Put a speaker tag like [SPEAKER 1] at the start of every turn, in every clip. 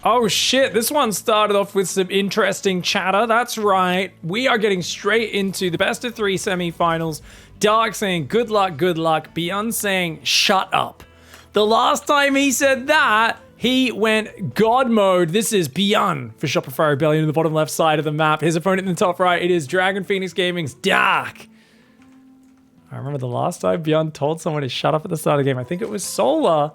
[SPEAKER 1] Oh shit, this one started off with some interesting chatter. That's right. We are getting straight into the best of 3 semifinals. Dark saying, good luck, BYUN saying, shut up. The last time he said that, he went God mode. This is BYUN for Shopify Rebellion in the bottom left side of the map. His opponent in the top right, it is Dragon Phoenix Gaming's Dark. I remember the last time BYUN told someone to shut up at the start of the game. I think it was Solar.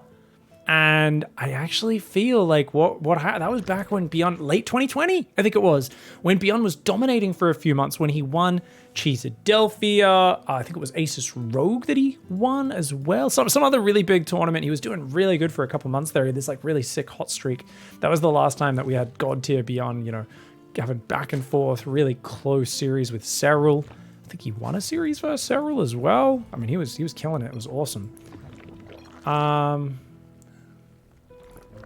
[SPEAKER 1] And I actually feel like that was back when BYUN, late 2020, I think it was, when BYUN was dominating for a few months when he won Cheesadelphia. I think it was Asus Rogue that he won as well. Some other really big tournament. He was doing really good for a couple months there. He had this like really sick hot streak. That was the last time that we had God tier BYUN, you know, having back and forth, really close series with Serral. I think he won a series versus Serral as well. I mean, he was killing it. It was awesome.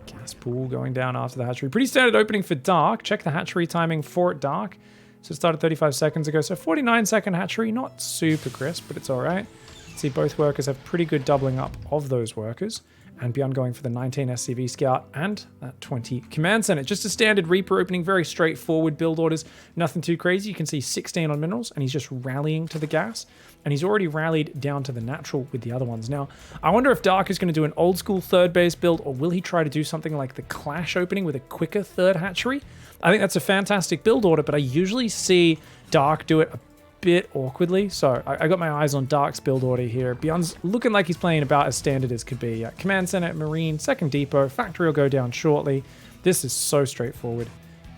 [SPEAKER 1] Gas pool going down after the hatchery. Pretty standard opening for Dark. Check the hatchery timing for Dark. So it started 35 seconds ago. So 49-second hatchery. Not super crisp, but it's all right. See, both workers have pretty good doubling up of those workers. And BYUN going for the 19 SCV Scout and that 20 Command Center. Just a standard Reaper opening, very straightforward build orders. Nothing too crazy. You can see 16 on minerals, and he's just rallying to the gas. And he's already rallied down to the natural with the other ones. Now, I wonder if Dark is going to do an old school third base build, or will he try to do something like the Clash opening with a quicker third hatchery? I think that's a fantastic build order, but I usually see Dark do it a bit awkwardly. So I got my eyes on Dark's build order here. BYUN's looking like he's playing about as standard as could be. Command Center, Marine, second depot, factory will go down shortly. This is so straightforward.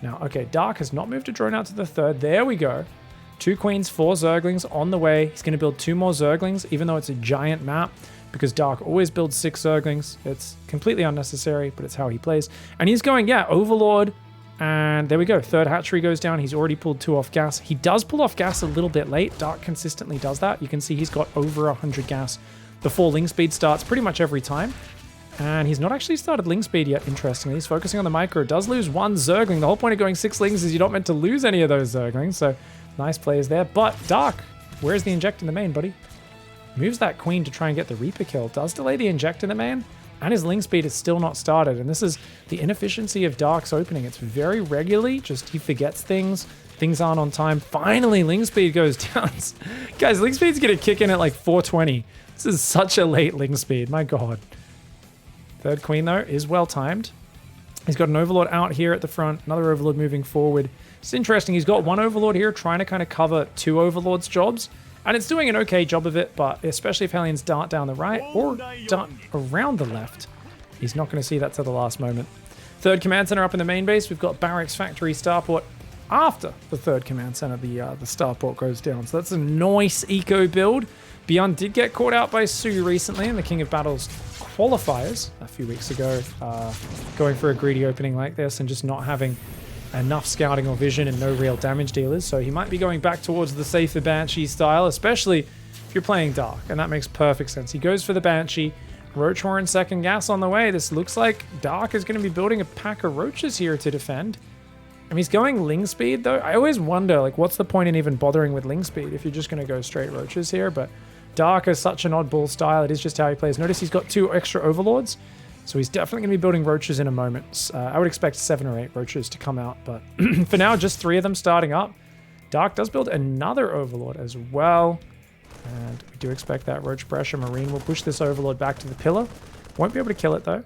[SPEAKER 1] Now, okay, Dark has not moved a drone out to the third. There we go. 2 queens, 4 zerglings on the way. He's going to build 2 more zerglings, even though it's a giant map, because Dark always builds 6 zerglings. It's completely unnecessary, but it's how he plays. And he's going, yeah, Overlord. And there we go. Third hatchery goes down. He's already pulled 2 off gas. He does pull off gas a little bit late. Dark consistently does that. You can see he's got over 100 gas before Ling Speed starts pretty much every time. And he's not actually started Ling Speed yet, interestingly. He's focusing on the micro. Does lose 1 zergling. The whole point of going 6 Lings is you're not meant to lose any of those zerglings. So nice plays there. But Dark, where's the inject in the main, buddy? Moves that queen to try and get the Reaper kill. Does delay the inject in the main. And his Ling Speed is still not started. And this is the inefficiency of Dark's opening. It's very regularly, just he forgets things. Things aren't on time. Finally, Ling Speed goes down. Guys, Ling Speed's going to kick in at like 420. This is such a late Ling Speed. My God. Third queen, though, is well timed. He's got an Overlord out here at the front. Another Overlord moving forward. It's interesting. He's got 1 Overlord here trying to kind of cover 2 Overlords' jobs. And it's doing an okay job of it, but especially if Hellions dart down the right or dart around the left, he's not going to see that till the last moment. Third command center up in the main base. We've got Barracks, Factory, Starport. After the third command center, the Starport goes down. So that's a nice eco build. BYUN did get caught out by Sue recently in the King of Battles qualifiers a few weeks ago, going for a greedy opening like this and just not having enough scouting or vision and no real damage dealers, so he might be going back towards the safer Banshee style, especially if you're playing Dark, and that makes perfect sense. He goes for the Banshee. Roach Warren second gas on the way. This looks like Dark is going to be building a pack of roaches here to defend. And he's going Ling Speed, though. I always wonder, like, what's the point in even bothering with Ling Speed if you're just going to go straight roaches here, but Dark is such an oddball style. It is just how he plays. Notice he's got 2 extra Overlords. So he's definitely going to be building roaches in a moment. I would expect 7 or 8 roaches to come out, but for now, just 3 of them starting up. Dark does build another Overlord as well. And we do expect that roach pressure. Marine will push this Overlord back to the pillar. Won't be able to kill it, though.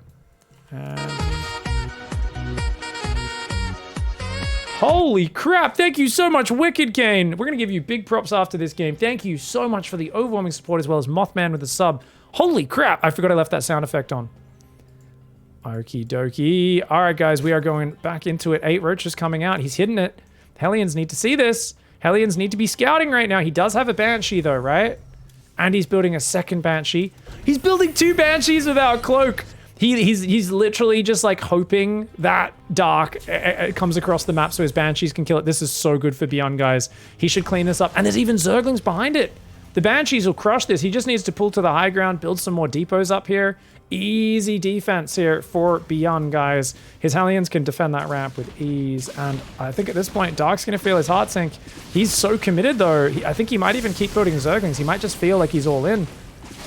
[SPEAKER 1] Holy crap! Thank you so much, Wicked Kane. We're going to give you big props after this game. Thank you so much for the overwhelming support, as well as Mothman with the sub. Holy crap! I forgot I left that sound effect on. Okie dokie. All right, guys, we are going back into it. 8 roaches coming out. He's hitting it. Hellions need to see this. Hellions need to be scouting right now. He does have a Banshee, though, right? And he's building a second Banshee. He's building 2 Banshees without Cloak. He's literally just, like, hoping that Dark comes across the map so his Banshees can kill it. This is so good for BYUN, guys. He should clean this up. And there's even Zerglings behind it. The Banshees will crush this. He just needs to pull to the high ground, build some more depots up here. Easy defense here for BYUN, guys. His Hellions can defend that ramp with ease. And I think at this point, Dark's going to feel his heart sink. He's so committed, though. I think he might even keep building Zerglings. He might just feel like he's all in.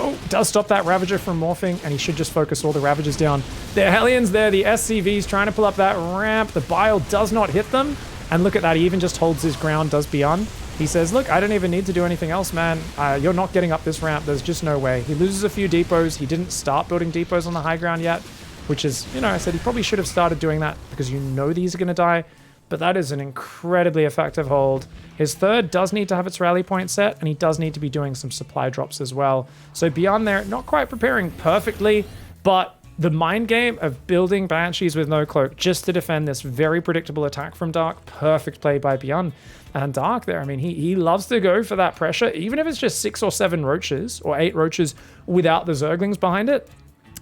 [SPEAKER 1] Oh, does stop that Ravager from morphing, and he should just focus all the Ravagers down. The Hellions there, the SCVs trying to pull up that ramp. The Bile does not hit them. And look at that, he even just holds his ground, does BYUN. He says, look, I don't even need to do anything else, man. You're not getting up this ramp. There's just no way. He loses a few depots. He didn't start building depots on the high ground yet, which is, you know, I said he probably should have started doing that because you know these are going to die. But that is an incredibly effective hold. His third does need to have its rally point set, and he does need to be doing some supply drops as well. So BYUN there, not quite preparing perfectly, but the mind game of building Banshees with no cloak just to defend this very predictable attack from Dark, perfect play by BYUN. And Dark there, I mean, he loves to go for that pressure, even if it's just 6 or 7 roaches, or 8 roaches without the Zerglings behind it,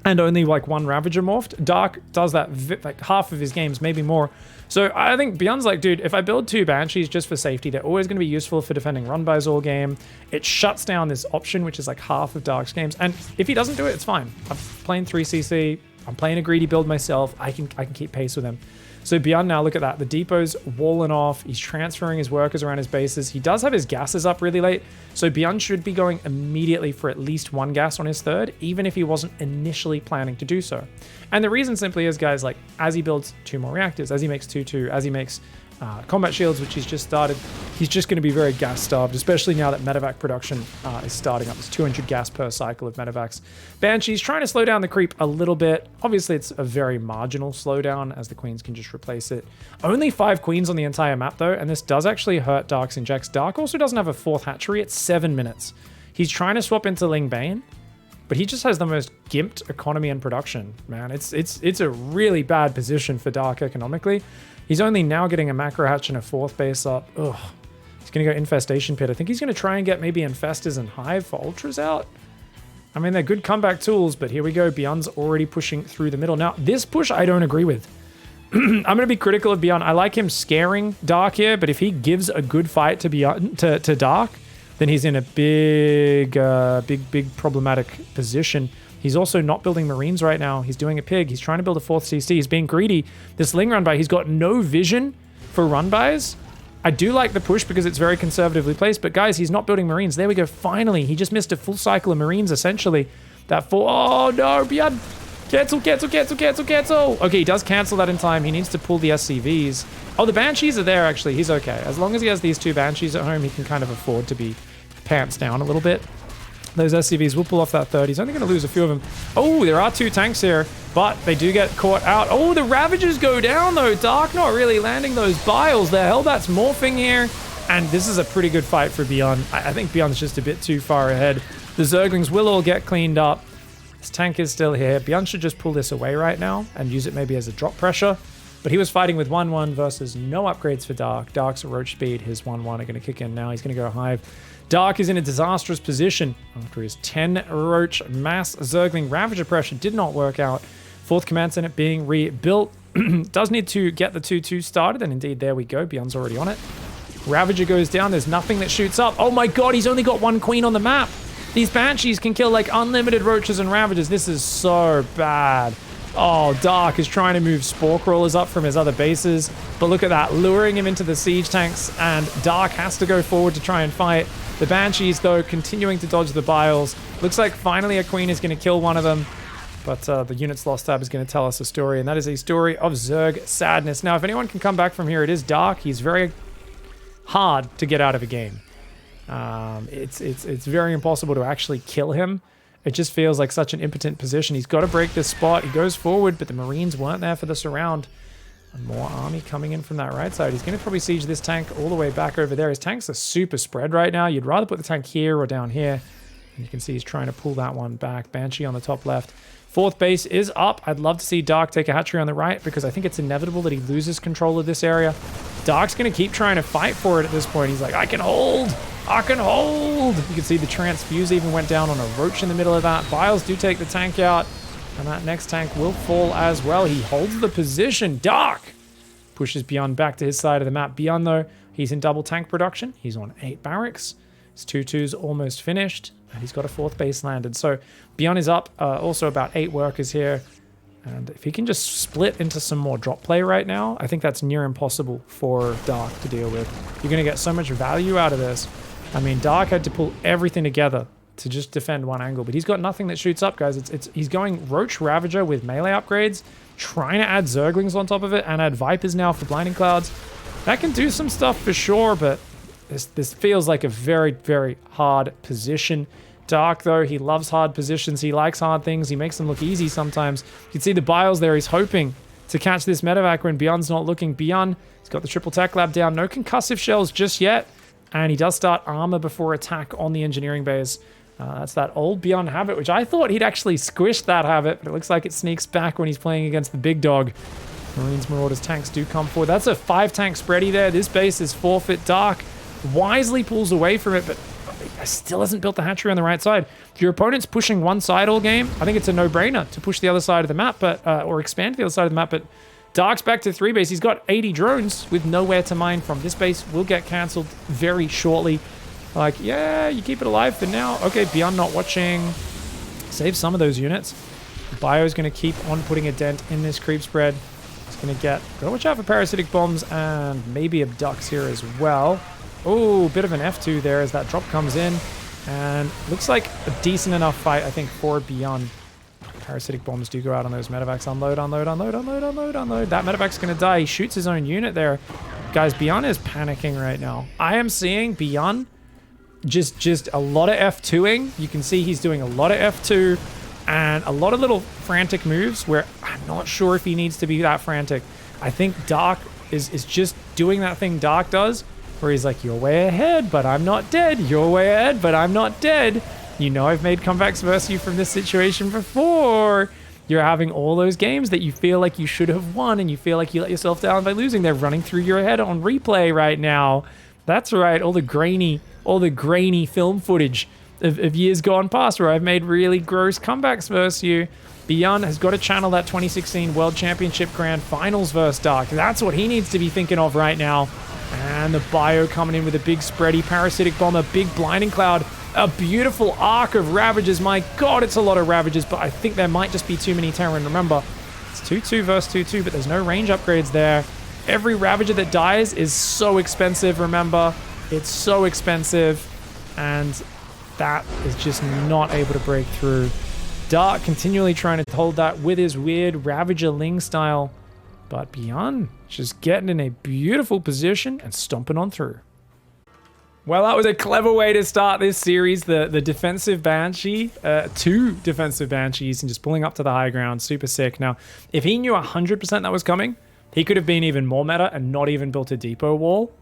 [SPEAKER 1] and only like 1 Ravager morphed. Dark does that like half of his games, maybe more. So I think BYUN's like, dude, if I build 2 Banshees just for safety, they're always going to be useful for defending run-bys all game. It shuts down this option, which is like half of Dark's games. And if he doesn't do it, it's fine. I'm playing 3CC. I'm playing a greedy build myself. I can keep pace with him. So BYUN now, look at that. The depot's walling off. He's transferring his workers around his bases. He does have his gases up really late. So BYUN should be going immediately for at least 1 gas on his third, even if he wasn't initially planning to do so. And the reason simply is, guys, like as he builds 2 more reactors, as he makes 2-2, as he makes combat shields, which he's just started, he's just going to be very gas starved, especially now that medevac production is starting up. There's 200 gas per cycle of medevacs. Banshee's trying to slow down the creep a little bit. Obviously, it's a very marginal slowdown as the queens can just replace it. Only 5 queens on the entire map, though, and this does actually hurt Dark's injects. Dark also doesn't have a 4th hatchery. It's 7 minutes. He's trying to swap into Ling Bane, but he just has the most gimped economy and production, man. It's a really bad position for Dark economically. He's only now getting a macro hatch and a 4th base up. Ugh. He's going to go Infestation Pit. I think he's going to try and get maybe Infestors and Hive for Ultras out. I mean, they're good comeback tools, but here we go. BYUN's already pushing through the middle. Now, this push I don't agree with. I'm going to be critical of BYUN. I like him scaring Dark here, but if he gives a good fight to BYUN, to Dark, then he's in a big problematic position. He's also not building Marines right now. He's doing a pig. He's trying to build a 4th CC. He's being greedy. This Ling run by, he's got no vision for run bys. I do like the push because it's very conservatively placed, but guys, he's not building Marines. There we go. Finally, he just missed a full cycle of Marines, essentially. Oh no, BYUN. Cancel. Okay, he does cancel that in time. He needs to pull the SCVs. Oh, the Banshees are there, actually. He's okay. As long as he has these 2 Banshees at home, he can kind of afford to be pants down a little bit. Those SCVs will pull off that third. He's only going to lose a few of them. Oh, there are 2 tanks here, but they do get caught out. Oh, the Ravagers go down, though. Dark not really landing those Biles. The Hellbat's morphing here, and this is a pretty good fight for BYUN. I think BYUN's just a bit too far ahead. The Zerglings will all get cleaned up. This tank is still here. BYUN should just pull this away right now and use it maybe as a drop pressure. But he was fighting with 1-1 versus no upgrades for Dark. Dark's roach speed, his 1-1 are going to kick in now. He's going to go Hive. Dark is in a disastrous position after his 10 roach mass Zergling Ravager pressure did not work out. 4th command center being rebuilt. Does need to get the 2-2 started, and indeed there we go. BYUN's already on it. Ravager goes down. There's nothing that shoots up. Oh my god, he's only got 1 queen on the map. These Banshees can kill like unlimited roaches and Ravagers. This is so bad. Oh, Dark is trying to move Spore Crawlers up from his other bases. But look at that, luring him into the siege tanks, and Dark has to go forward to try and fight. The Banshees, though, continuing to dodge the Biles. Looks like finally a queen is going to kill one of them. But the Units Lost tab is going to tell us a story, and that is a story of Zerg sadness. Now, if anyone can come back from here, it is Dark. He's very hard to get out of a game. It's very impossible to actually kill him. It just feels like such an impotent position. He's got to break this spot. He goes forward, but the Marines weren't there for the surround. And more army coming in from that right side. He's going to probably siege this tank all the way back over there. His tanks are super spread right now. You'd rather put the tank here or down here. And you can see he's trying to pull that one back. Banshee on the top left. 4th base is up. I'd love to see Dark take a hatchery on the right because I think it's inevitable that he loses control of this area. Dark's going to keep trying to fight for it at this point. He's like, I can hold. I can hold. You can see the transfuse even went down on a roach in the middle of that. Biles do take the tank out. And that next tank will fall as well. He holds the position. Dark pushes BYUN back to his side of the map. BYUN, though, he's in double tank production. He's on 8 barracks. His 2-2's almost finished. And he's got a 4th base landed. So BYUN is up. Also about 8 workers here. And if he can just split into some more drop play right now, I think that's near impossible for Dark to deal with. You're going to get so much value out of this. I mean, Dark had to pull everything together to just defend one angle. But he's got nothing that shoots up, guys. He's going Roach Ravager with melee upgrades, trying to add Zerglings on top of it, and add Vipers now for Blinding Clouds. That can do some stuff for sure, but this feels like a very, very hard position. Dark, though, he loves hard positions. He likes hard things. He makes them look easy sometimes. You can see the Biles there. He's hoping to catch this medevac when BYUN's not looking. BYUN, he's got the triple tech lab down. No concussive shells just yet. And he does start armor before attack on the engineering bays. That's that old BYUN habit, which I thought he'd actually squished that habit, but it looks like it sneaks back when he's playing against the big dog. Marines, Marauders, tanks do come forward. That's a 5-tank spready there. This base is forfeit. Dark wisely pulls away from it, but still hasn't built the hatchery on the right side. If your opponent's pushing one side all game, I think it's a no-brainer to push the other side of the map, but or expand the other side of the map, but Dark's back to 3 base. He's got 80 drones with nowhere to mine from. This base will get cancelled very shortly. Like, yeah, you keep it alive for now. Okay, BYUN not watching. Save some of those units. Bio's going to keep on putting a dent in this creep spread. He's going to gotta watch out for parasitic bombs and maybe abducts here as well. Oh, bit of an F2 there as that drop comes in. And looks like a decent enough fight, I think, for BYUN. Parasitic bombs do go out on those medevacs. Unload, unload, unload, unload, unload, unload. That medevac's going to die. He shoots his own unit there. Guys, BYUN is panicking right now. I am seeing BYUN just a lot of F2ing. You can see he's doing a lot of F2 and a lot of little frantic moves where I'm not sure if he needs to be that frantic. I think Dark is just doing that thing Dark does, where he's like, you're way ahead, but I'm not dead. You're way ahead, but I'm not dead. You know I've made comebacks versus you from this situation before. You're having all those games that you feel like you should have won and you feel like you let yourself down by losing. They're running through your head on replay right now. That's right, all the grainy film footage of years gone past where I've made really gross comebacks versus you. BYUN has got to channel that 2016 World Championship Grand Finals versus Dark. That's what he needs to be thinking of right now. And the Bio coming in with a big spready parasitic bomb, a big blinding cloud, a beautiful arc of Ravagers. My God, it's a lot of Ravagers, but I think there might just be too many Terran. Remember, it's 2-2 versus 2-2, but there's no range upgrades there. Every Ravager that dies is so expensive, remember. It's so expensive, and that is just not able to break through. Dark continually trying to hold that with his weird Ravager Ling style, but BYUN just getting in a beautiful position and stomping on through. Well, that was a clever way to start this series. The defensive Banshee, 2 defensive Banshees, and just pulling up to the high ground. Super sick. Now, if he knew 100% that was coming, he could have been even more meta and not even built a depot wall.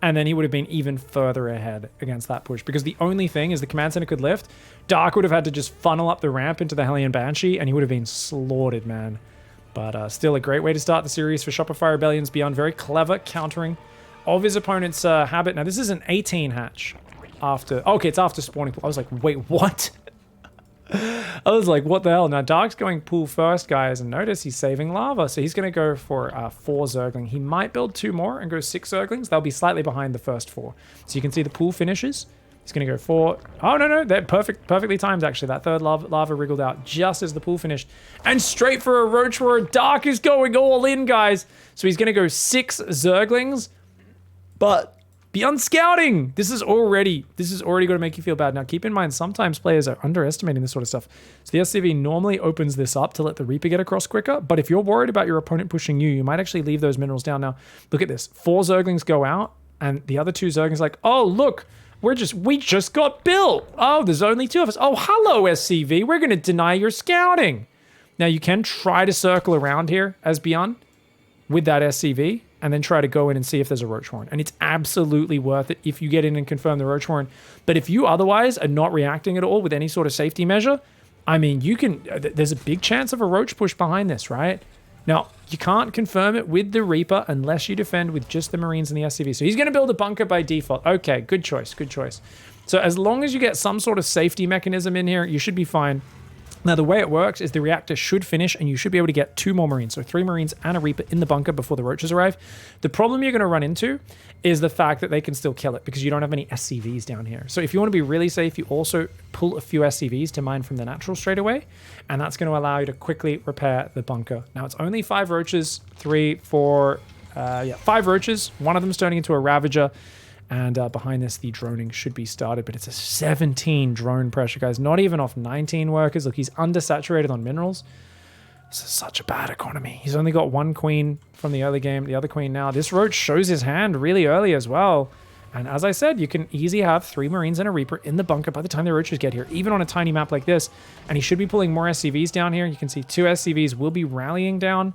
[SPEAKER 1] And then he would have been even further ahead against that push. Because the only thing is the command center could lift. Dark would have had to just funnel up the ramp into the Hellion Banshee, and he would have been slaughtered, man. But still a great way to start the series for Shopify Rebellion's BYUN. Very clever countering of his opponent's habit. Now, this is an 18 hatch after... Okay, it's after spawning pool. I was like, wait, what? I was like, what the hell? Now, Dark's going pool first, guys, and notice he's saving lava. So he's going to go for 4 Zergling. He might build 2 more and go 6 Zerglings. They'll be slightly behind the first 4. So you can see the pool finishes. He's going to go 4. Oh, no. They're perfectly timed, actually. That third lava wriggled out just as the pool finished. And straight for a Roach Roar. Dark is going all in, guys. So he's going to go 6 Zerglings. But BYUN scouting. This is already going to make you feel bad. Now, keep in mind, sometimes players are underestimating this sort of stuff. So the SCV normally opens this up to let the Reaper get across quicker. But if you're worried about your opponent pushing you, you might actually leave those minerals down. Now, look at this. 4 Zerglings go out, and the other 2 Zerglings like, oh, look, we just got built. Oh, there's only 2 of us. Oh, hello, SCV. We're going to deny your scouting. Now, you can try to circle around here as BYUN with that SCV, and then try to go in and see if there's a Roach Horn. And it's absolutely worth it if you get in and confirm the Roach Horn. But if you otherwise are not reacting at all with any sort of safety measure, I mean, there's a big chance of a Roach push behind this, right? Now, you can't confirm it with the Reaper unless you defend with just the Marines and the SCV. So he's going to build a bunker by default. Okay, good choice, good choice. So as long as you get some sort of safety mechanism in here, you should be fine. Now, the way it works is the reactor should finish and you should be able to get 2 more Marines. So 3 Marines and a Reaper in the bunker before the Roaches arrive. The problem you're going to run into is the fact that they can still kill it because you don't have any SCVs down here. So if you want to be really safe, you also pull a few SCVs to mine from the natural straight away. And that's going to allow you to quickly repair the bunker. Now, it's only 5 Roaches, 3, 4, 5 Roaches. One of them's turning into a Ravager. And behind this, the droning should be started, but it's a 17 drone pressure, guys. Not even off 19 workers. Look, he's undersaturated on minerals. This is such a bad economy. He's only got one queen from the early game, the other queen now. This roach shows his hand really early as well. And as I said, you can easily have 3 Marines and a Reaper in the bunker by the time the roaches get here, even on a tiny map like this. And he should be pulling more SCVs down here. You can see 2 SCVs will be rallying down.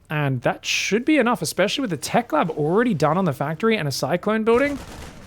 [SPEAKER 1] And that should be enough, especially with the tech lab already done on the factory and a cyclone building.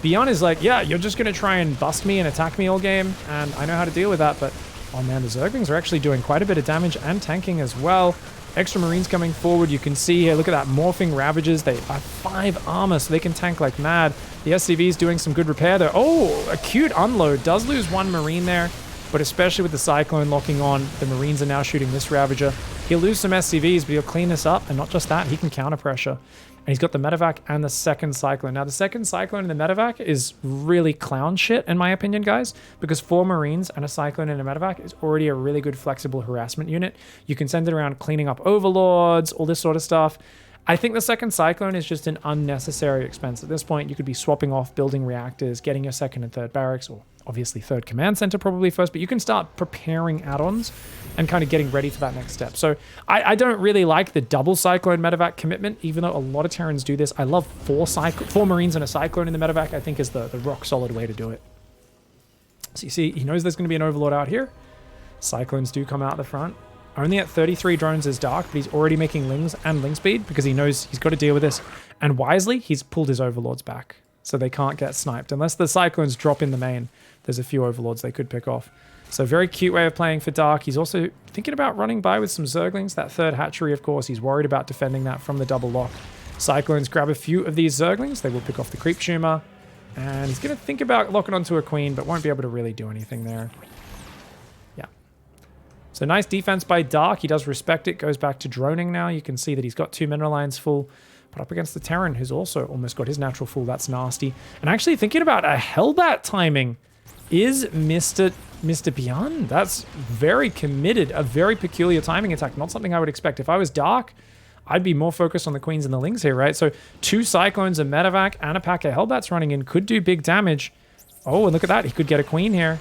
[SPEAKER 1] BYUN is like, yeah, you're just going to try and bust me and attack me all game, and I know how to deal with that. But, oh man, the Zerglings are actually doing quite a bit of damage and tanking as well. Extra Marines coming forward. You can see here, look at that, morphing Ravagers. They have 5 armor, so they can tank like mad. The SCV's doing some good repair there. Oh, acute unload. Does lose 1 Marine there, but especially with the Cyclone locking on, the Marines are now shooting this Ravager. He'll lose some SCVs, but he'll clean this up, and not just that, he can counter pressure. And he's got the medevac and the second Cyclone. Now, the second Cyclone in the medevac is really clown shit, in my opinion, guys, because 4 Marines and a Cyclone in a medevac is already a really good flexible harassment unit. You can send it around cleaning up overlords, all this sort of stuff. I think the second Cyclone is just an unnecessary expense. At this point, you could be swapping off building reactors, getting your second and third barracks, or obviously third command center probably first, but you can start preparing add-ons and kind of getting ready for that next step. So I don't really like the double Cyclone medevac commitment, even though a lot of Terrans do this. I love 4 Marines and a Cyclone in the medevac, I think is the rock solid way to do it. So you see, he knows there's going to be an Overlord out here. Cyclones do come out the front. Only at 33 drones is Dark, but he's already making Lings and Ling speed because he knows he's got to deal with this. And wisely, he's pulled his Overlords back, so they can't get sniped. Unless the Cyclones drop in the main, there's a few Overlords they could pick off. So very cute way of playing for Dark. He's also thinking about running by with some Zerglings. That third hatchery, of course, he's worried about defending that from the double lock. Cyclones grab a few of these Zerglings. They will pick off the Creep Tumor. And he's going to think about locking onto a Queen, but won't be able to really do anything there. Yeah. So nice defense by Dark. He does respect it. Goes back to droning now. You can see that he's got 2 mineral lines full. But up against the Terran, who's also almost got his natural full. That's nasty. And actually thinking about a Hellbat timing is Mr. BYUN. That's very committed. A very peculiar timing attack. Not something I would expect. If I was Dark, I'd be more focused on the Queens and the Lings here, right? So 2 Cyclones, a medevac, and a pack of Hellbats running in could do big damage. Oh, and look at that. He could get a Queen here.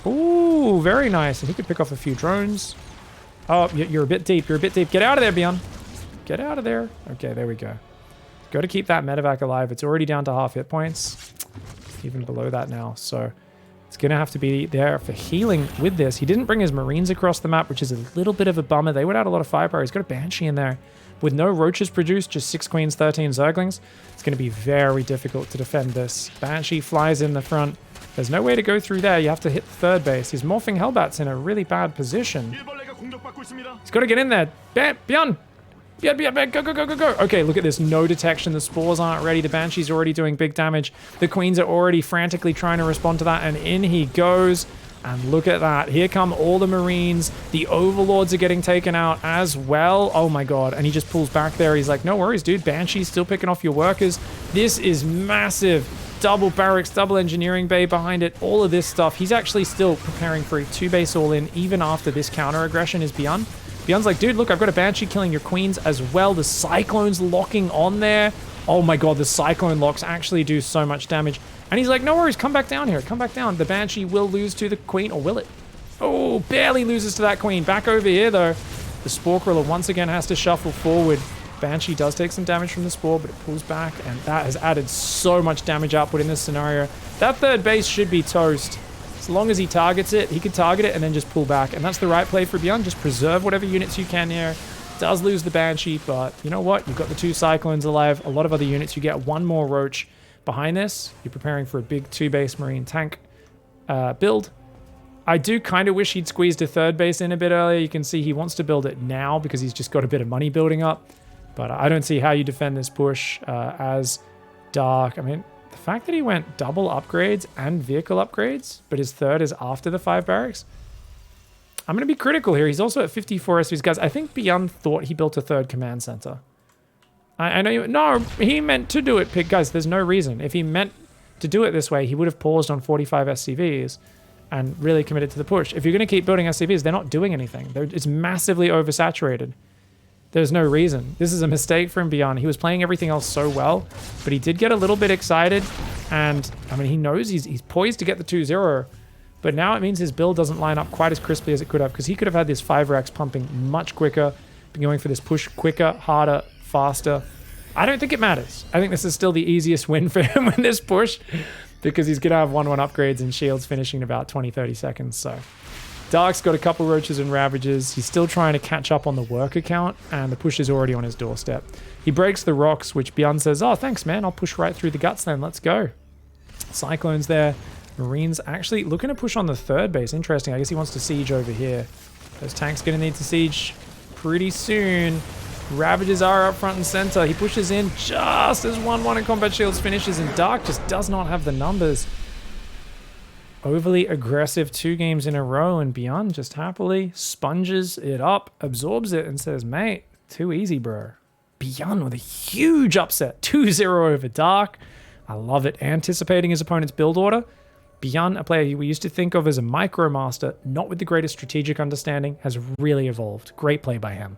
[SPEAKER 1] Ooh, very nice. And he could pick off a few drones. Oh, you're a bit deep. You're a bit deep. Get out of there, BYUN. Get out of there. Okay, there we go. Got to keep that medevac alive. It's already down to half hit points. Even below that now. So it's going to have to be there for healing with this. He didn't bring his Marines across the map, which is a little bit of a bummer. They would add a lot of firepower. He's got a Banshee in there. With no roaches produced, just 6 Queens, 13 Zerglings, it's going to be very difficult to defend this. Banshee flies in the front. There's no way to go through there. You have to hit the third base. He's morphing Hellbats in a really bad position. He's got to get in there. BYUN! BYUN, go, go, go, go, go. Okay, look at this. No detection. The spores aren't ready. The Banshee's already doing big damage. The Queens are already frantically trying to respond to that, and in he goes. And look at that. Here come all the Marines. The Overlords are getting taken out as well. Oh my god. And he just pulls back there. He's like, no worries, dude. Banshee's still picking off your workers. This is massive. Double barracks, double engineering bay behind it. All of this stuff. He's actually still preparing for a 2-base all-in even after this counter-aggression is BYUN. BYUN's like, dude, look, I've got a Banshee killing your Queens as well. The Cyclone's locking on there. Oh my god, the Cyclone locks actually do so much damage. And he's like, no worries, come back down here. Come back down. The Banshee will lose to the Queen, or will it? Oh, barely loses to that Queen. Back over here, though. The Spore Crawler once again has to shuffle forward. Banshee does take some damage from the Spore, but it pulls back, and that has added so much damage output in this scenario. That third base should be toast. As long as he targets it, he could target it and then just pull back. And that's the right play for BYUN. Just preserve whatever units you can here. Does lose the Banshee, but you know what? You've got the 2 Cyclones alive. A lot of other units. You get 1 more Roach. Behind this, you're preparing for a big 2-base Marine tank build. I do kind of wish he'd squeezed a 3rd base in a bit earlier. You can see he wants to build it now because he's just got a bit of money building up. But I don't see how you defend this push as Dark. I mean, the fact that he went double upgrades and vehicle upgrades, but his 3rd is after the 5 barracks. I'm going to be critical here. He's also at 54 SVs. Guys, I think BYUN thought he built a 3rd command center. I know no, he meant to do it, Pig. Guys, there's no reason. If he meant to do it this way, he would have paused on 45 SCVs and really committed to the push. If you're going to keep building SCVs, they're not doing anything. It's massively oversaturated. There's no reason. This is a mistake from BYUN. He was playing everything else so well, but he did get a little bit excited. And, I mean, he knows he's poised to get the 2-0. But now it means his build doesn't line up quite as crisply as it could have, because he could have had this 5 racks pumping much quicker, been going for this push quicker, harder, faster. I don't think it matters. I think this is still the easiest win for him in this push, because he's going to have 1-1 upgrades and shields finishing in about 20-30 seconds. So Dark's got a couple roaches and ravages. He's still trying to catch up on the worker count, and the push is already on his doorstep. He breaks the rocks, which BYUN says, oh, thanks, man. I'll push right through the guts then. Let's go. Cyclone's there. Marines actually looking to push on the third base. Interesting. I guess he wants to siege over here. Those tanks going to need to siege pretty soon. Ravages are up front and center. He pushes in just as 1-1 in combat shields finishes, and Dark just does not have the numbers. Overly aggressive 2 games in a row, and BYUN just happily sponges it up, absorbs it, and says, mate, too easy, bro. BYUN with a huge upset. 2-0 over Dark. I love it. Anticipating his opponent's build order. BYUN, a player we used to think of as a micromaster, not with the greatest strategic understanding, has really evolved. Great play by him.